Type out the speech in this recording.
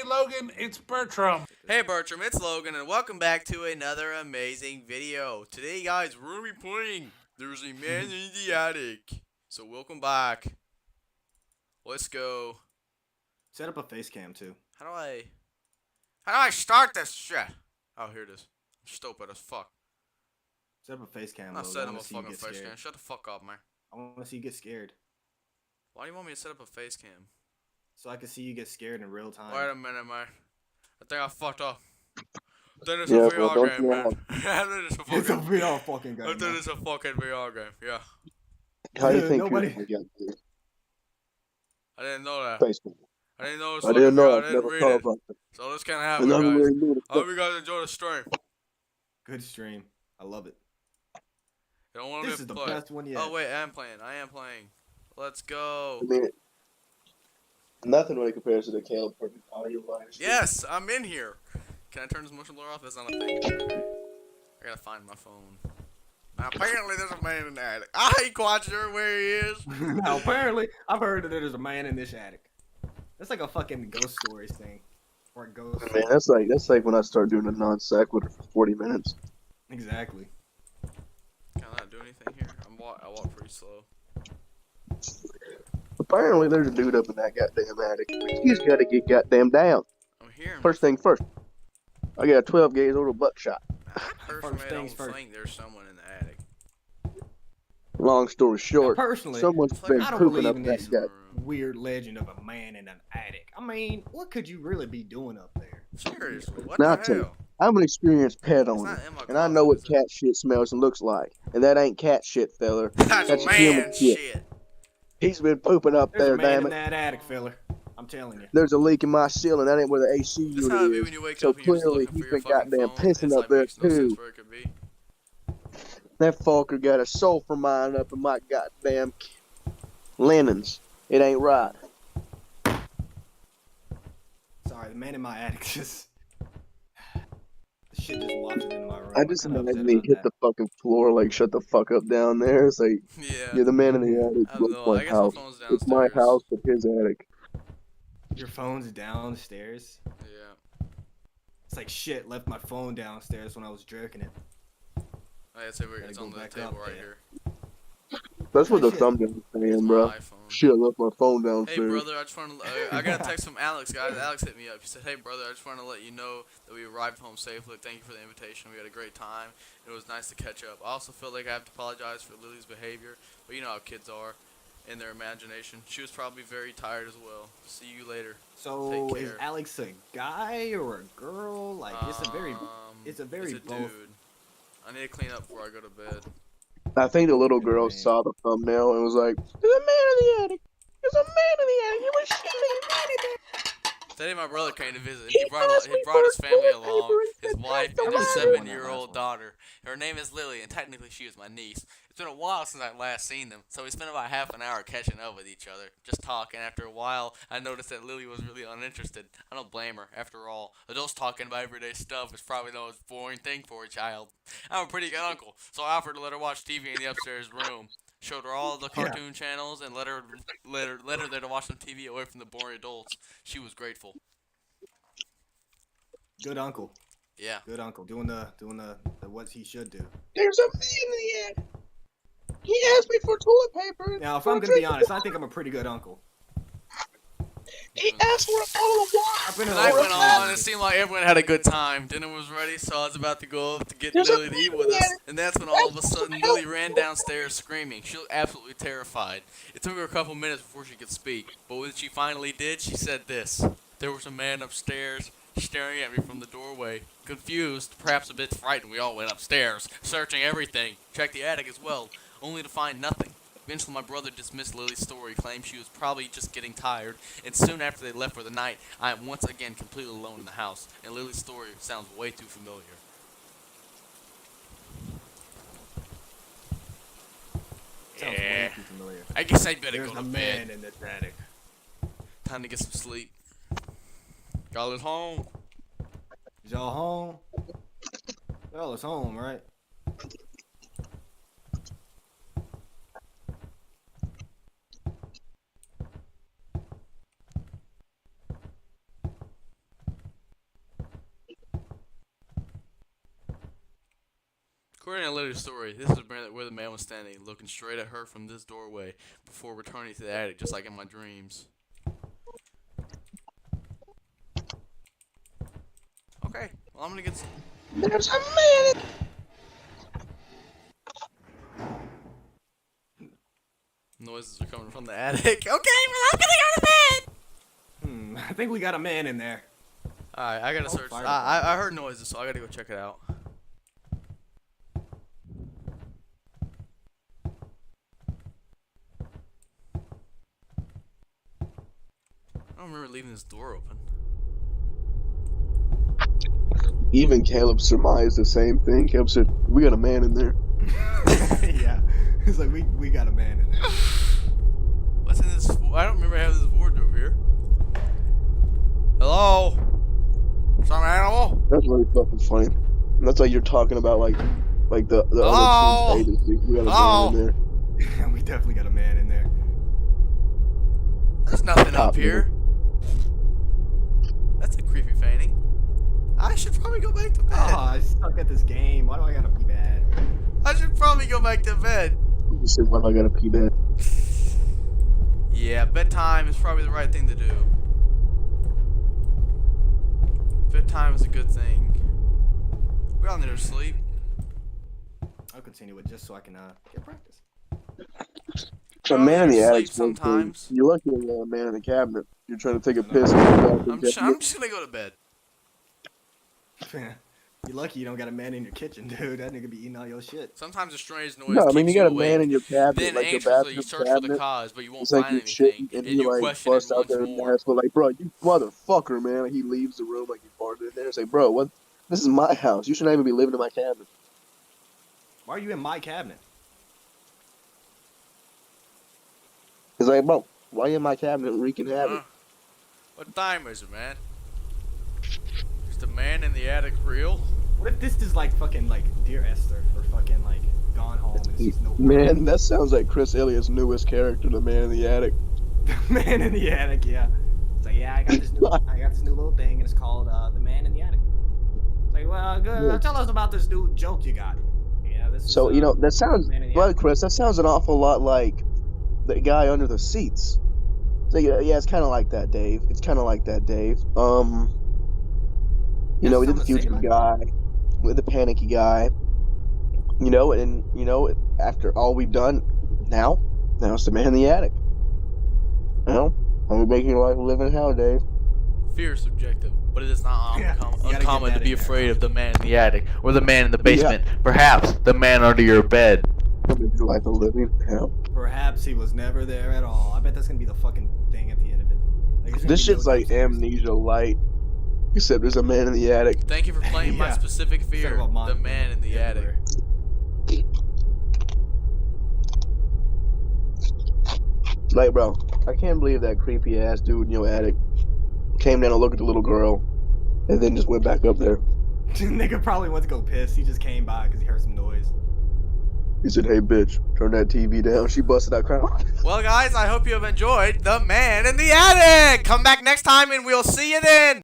Logan, it's Bertram. Hey Bertram, it's Logan, and welcome back to another amazing video. Today, guys, we're gonna be playing There's a Man in the Attic. So welcome back. Let's go. Set up a face cam too. How do I start this shit? Oh, here it is. I'm stupid as fuck. Set up a face cam. I'm not Logan. setting I up a wanna see you fucking get face scared. cam. Shut the fuck up, man. I want to see you get scared, Why do you want me to set up a face cam? so I can see you get scared in real time. Wait a minute, man. I think I fucked up. That is Yeah, a bro, VR don't game, you man. want- That is a It's a fucking. VR fucking game. I think man. it's a fucking VR game. Yeah. How do you think Nobody- you're gonna get I didn't know that. Facebook? I didn't know it was I fucking didn't know. VR. I I've didn't never read thought it. about that. So this can't I happen, never guys. really knew I hope you guys enjoy the stream. Good stream. I love it. You don't want This to is the play. best one yet. Oh wait, I am playing. Let's go. I mean, nothing really compares to the Caleb perfect audio line. Yes, I'm in here. Can I turn this motion blur off? That's not a thing. I gotta find my phone. Now, apparently there's a man in the attic. I ain't quite sure where he is. Now, apparently, I've heard that there's a man in this attic. That's like a fucking ghost stories thing, or a ghost. Man, that's like when I start doing a non sequitur for 40 minutes. Exactly. Can I not do anything here? I walk pretty slow. Apparently, there's a dude up in that goddamn attic. He's got to get goddamn down. I'm hearing. First thing first, I got a 12 gauge little buckshot. I personally First don't things first. think there's someone in the attic. Long story short, Personally, someone's It's like, been I don't pooping believe up in that this guy. weird legend of a man in an attic. I mean, what could you really be doing up there? Seriously, what Now, I'll the tell you, hell? I'm an experienced pet It's owner, not in my and I know closet, what is it? cat shit smells and looks like. And that ain't cat shit, feller. That's That's man human shit. shit. He's been pooping up There's there, a man damn in it. that attic, fella. I'm telling you. There's a leak in my ceiling. That ain't where the AC That's how it unit be is. when you wake So up and you're just clearly, looking he's for your been fucking goddamn phone. It's pissing like up there makes no sense too. where it could be. That fucker got a sulfur mine up in my goddamn linens. It ain't right. Sorry, the man in my attic just. The shit just wafted into my room. I just kinda imagine upset he about hit that. the fucking floor like, shut the fuck up down there. It's like, Yeah. you're the man in the attic. I don't know. I My guess my house. phone's It's my downstairs. house, but his attic. Your phone's downstairs. Yeah. It's like shit. Left my phone downstairs when I was jerking it. I'd say Gotta it's go on the back table up right there. here. That's what the Shit. thumbnail's It's saying, my bro. iPhone. Shit, I left my phone Hey downstairs. brother, I just want to. I got a text from Alex, guys. Alex hit me up. He said, "Hey brother, I just want to let you know that we arrived home safely. Thank you for the invitation. We had a great time. It was nice to catch up. I also feel like I have to apologize for Lily's behavior, but you know how kids are, in their imagination. She was probably very tired as well. See you later." So Take is care. Alex a guy or a girl? Like it's a very it's both. dude. I need to clean up before I go to bed. I think the little Good girl name. saw the thumbnail and was like, "There's a man in the attic. There's a man in the attic. He was shitting." Today my brother came to visit. He brought his family along, his wife and his 7-year-old daughter. Her name is Lily, and technically she is my niece. It's been a while since I last seen them, so we spent about half an hour catching up with each other, just talking. After a while, I noticed that Lily was really uninterested. I don't blame her. After all, adults talking about everyday stuff is probably the most boring thing for a child. I'm a pretty good uncle, so I offered to let her watch TV in the upstairs room. Showed her all the cartoon channels and let her there to watch some TV away from the boring adults. She was grateful. Good uncle. Yeah. Good uncle. Doing the what he should do. There's a man in the attic. He asked me for toilet paper. Now, if I'm gonna be honest, I think I'm a pretty good uncle. He asked for a bottle of water. I've been in a Night lot went of on. It houses. seemed like everyone had a good time. Dinner was ready, so I was about to go up to get There's a Lily to eat with us. And that's when all of a sudden Lily ran downstairs screaming. She looked absolutely terrified. It took her a couple minutes before she could speak, but when she finally did, she said this. There was a man upstairs staring at me from the doorway. Confused, perhaps a bit frightened, we all went upstairs, searching everything. Checked the attic as well, only to find nothing. Eventually, my brother dismissed Lily's story, claimed she was probably just getting tired, and soon after they left for the night, I am once again completely alone in the house, and Lily's story sounds way too familiar. Sounds way too familiar. I guess I better There's go a to man bed. in this attic. Time to get some sleep. Y'all is home. Is y'all home? Y'all is home, right? According to Lily's story, this is where the man was standing, looking straight at her from this doorway before returning to the attic, just like in my dreams. Okay, well, I'm gonna get some. There's a man. Noises are coming from the attic. Okay, well, I'm gonna go to bed! I think we got a man in there. Alright, I gotta search. fire I heard noises, so I gotta go check it out. I don't remember leaving this door open. Even Caleb surmised the same thing. Caleb said, "We got a man in there." Yeah. It's like, we got a man in there. What's in this? I don't remember having this wardrobe here. Hello? Some animal? That's really fucking funny. And that's like you're talking about like the Hello? other team's agency. We got a Hello? man in there. We definitely got a man in there. There's nothing up Top here. That's a creepy painting. I should probably go back to bed. Oh, I suck at this game. Why do I gotta be bad? I should probably go back to bed. You said, "Why do I gotta pee bad?" Yeah, bedtime is probably the right thing to do. Bedtime is a good thing. We all need to sleep. I'll continue it just so I can get practice. A man in the Sleep attic. sometimes. You're lucky to get a man in the cabinet. You're trying to take a I know. piss. I'm just gonna go to bed. You're lucky you don't got a man in your kitchen, dude. That nigga be eating all your shit. Sometimes a strange noise No, I mean keeps you got a awake. man in your cabinet, Then like your anxiously bathroom you search for the cabinet. cause, but you won't It's like find you anything, shit, and you you like question it bust out once there and more. ask, but like, bro, you motherfucker, man. Like, he leaves the room like he farted in there. It's like, bro, what? This is my house. You shouldn't even be living in my cabinet. Why are you in my cabinet? It's like, bro, why you in my cabinet wreaking havoc? What time is it, man? Is the man in the attic real? What if this is like fucking like Dear Esther or fucking like Gone Home and it's just no Man, that sounds like Chris Elliott's newest character, the man in the attic. Man in the Attic, yeah. It's like, yeah, I got this new little thing and it's called The Man in the Attic. It's like, well, good. Yeah. Tell us about this new joke you got. Yeah, this is So, you know, that sounds, Man in the well, Attic. Chris, that sounds an awful lot like the guy under the seats. So, yeah, it's kind of like that, Dave. It's kind of like that, Dave. You know, we did the Something to say future about guy, with the panicky guy. You know, and, you know, after all we've done, now it's the man in the attic. You know, are we making your life live in hell, Dave? Fear is subjective, but it is not Yeah, you gotta get uncommon that to be in there. afraid of the man in the attic or the man in the basement. Perhaps the man under your bed. Make your life a living hell. Perhaps he was never there at all. I bet that's gonna be the fucking thing at the end of it. Like, it's gonna This be shit's no like downstairs. Amnesia Light. Except there's a man in the attic. Thank you for playing my Yeah. specific Instead fear, of a the man in the attic. everywhere. Like, bro, I can't believe that creepy ass dude in your attic came down to look at the little girl and then just went back up there. Nigga probably went to go piss. He just came by because he heard some noise. He said, "Hey, bitch, turn that TV down." She busted out crying. Well, guys, I hope you have enjoyed The Man in the Attic. Come back next time and we'll see you then.